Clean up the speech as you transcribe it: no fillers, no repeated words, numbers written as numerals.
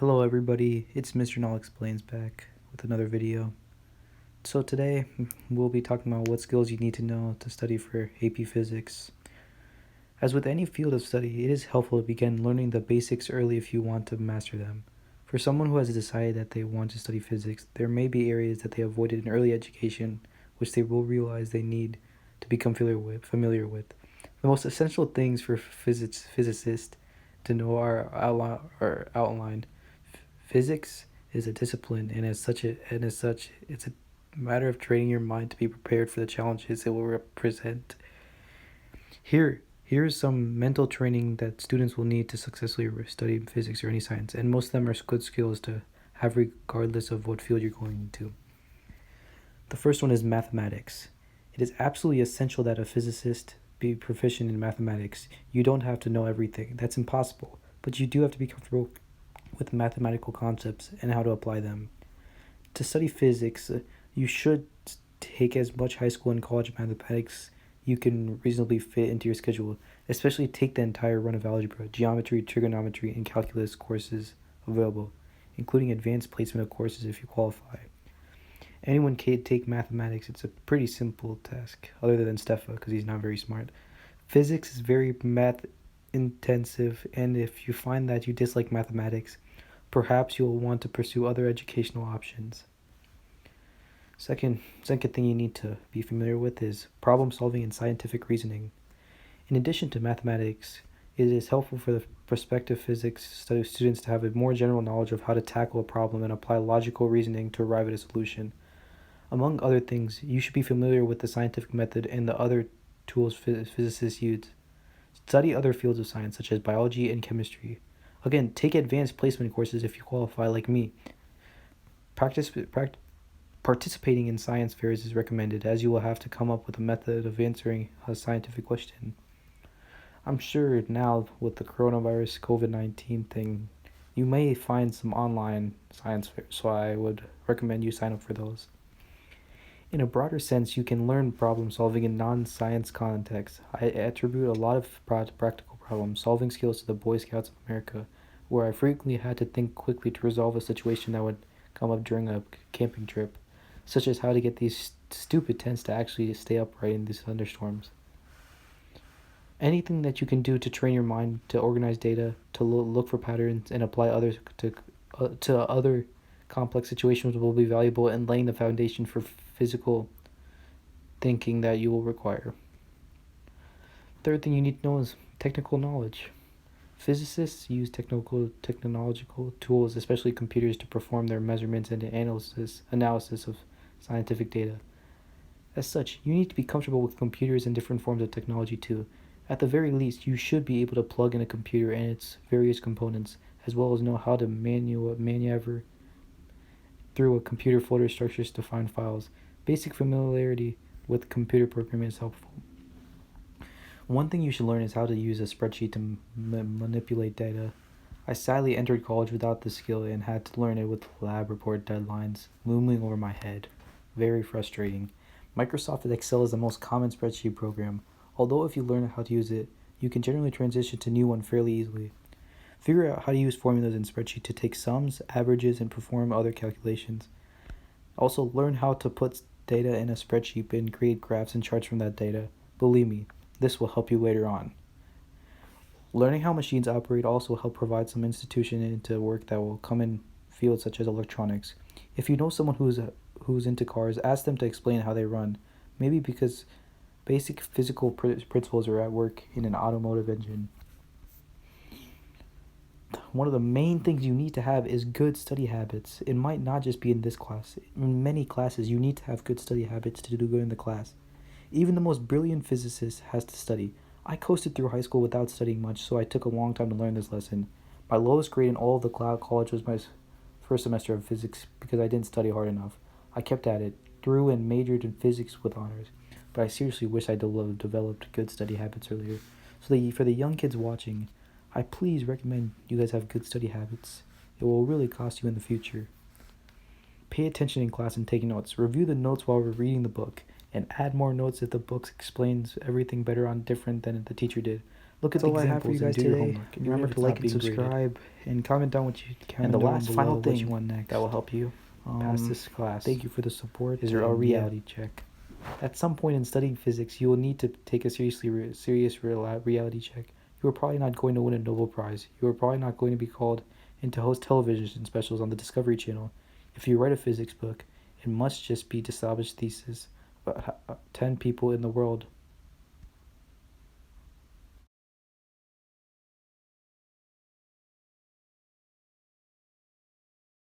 Hello everybody, it's Mr. Null Explains back with another video. So today we'll be talking about what skills you need to know to study for AP Physics. As with any field of study, it is helpful to begin learning the basics early if you want to master them. For someone who has decided that they want to study physics, there may be areas that they avoided in early education which they will realize they need to become familiar with. The most essential things for physicists to know are outlined. Physics is a discipline, and as such, it's a matter of training your mind to be prepared for the challenges it will represent. Here's some mental training that students will need to successfully study physics or any science, and most of them are good skills to have regardless of what field you're going into. The first one is mathematics. It is absolutely essential that a physicist be proficient in mathematics. You don't have to know everything. That's impossible. But you do have to be comfortable with mathematical concepts and how to apply them. To study physics, you should take as much high school and college mathematics you can reasonably fit into your schedule, especially take the entire run of algebra, geometry, trigonometry, and calculus courses available, including advanced placement of courses if you qualify. Anyone can take mathematics. It's a pretty simple task, other than Stefa, because he's not very smart. Physics is very math intensive, and if you find that you dislike mathematics, perhaps you'll want to pursue other educational options. Second thing you need to be familiar with is problem solving and scientific reasoning. In addition to mathematics, it is helpful for the prospective physics students to have a more general knowledge of how to tackle a problem and apply logical reasoning to arrive at a solution. Among other things, you should be familiar with the scientific method and the other tools physicists use. Study other fields of science, such as biology and chemistry. Again, take advanced placement courses if you qualify, like me. Participating in science fairs is recommended, as you will have to come up with a method of answering a scientific question. I'm sure now, with the coronavirus COVID-19 thing, you may find some online science fairs, so I would recommend you sign up for those. In a broader sense, you can learn problem solving in non-science contexts. I attribute a lot of practical problem solving skills to the Boy Scouts of America, where I frequently had to think quickly to resolve a situation that would come up during a camping trip, such as how to get these stupid tents to actually stay upright in these thunderstorms. Anything that you can do to train your mind to organize data, to look for patterns, and apply others to other complex situations will be valuable in laying the foundation for physical thinking that you will require. Third thing you need to know is technical knowledge. Physicists use technological tools, especially computers, to perform their measurements and analysis of scientific data. As such, you need to be comfortable with computers and different forms of technology too. At the very least, you should be able to plug in a computer and its various components, as well as know how to maneuver through a computer folder structures to find files. Basic familiarity with computer programming is helpful. One thing you should learn is how to use a spreadsheet to manipulate data. I sadly entered college without this skill and had to learn it with lab report deadlines looming over my head. Very frustrating. Microsoft Excel is the most common spreadsheet program, although if you learn how to use it, you can generally transition to new one fairly easily. Figure out how to use formulas in spreadsheet to take sums, averages, and perform other calculations. Also, learn how to put data in a spreadsheet and create graphs and charts from that data. Believe me, this will help you later on. Learning how machines operate also help provide some institution into work that will come in fields such as electronics. If you know someone who's into cars, ask them to explain how they run. Maybe because basic physical principles are at work in an automotive engine. One of the main things you need to have is good study habits. It might not just be in this class. In many classes, you need to have good study habits to do good in the class. Even the most brilliant physicist has to study. I coasted through high school without studying much, so I took a long time to learn this lesson. My lowest grade in all of the college was my first semester of physics because I didn't study hard enough. I kept at it, through and majored in physics with honors, but I seriously wish I developed good study habits earlier. So for the young kids watching, I please recommend you guys have good study habits. It will really cost you in the future. Pay attention in class and take notes. Review the notes while we're reading the book, and add more notes if the book explains everything better on different than the teacher did. Look at That's the all I have for you examples and guys do your today. homework. And Remember even if to it's like not and being graded. subscribe and comment down what you And the last final what you thing want next. that will help you pass this class Thank you for the support. is a and reality check. At some point in studying physics, you will need to take a serious reality check. You are probably not going to win a Nobel Prize. You are probably not going to be called in to host television specials on the Discovery Channel. If you write a physics book, it must just be established thesis about 10 people in the world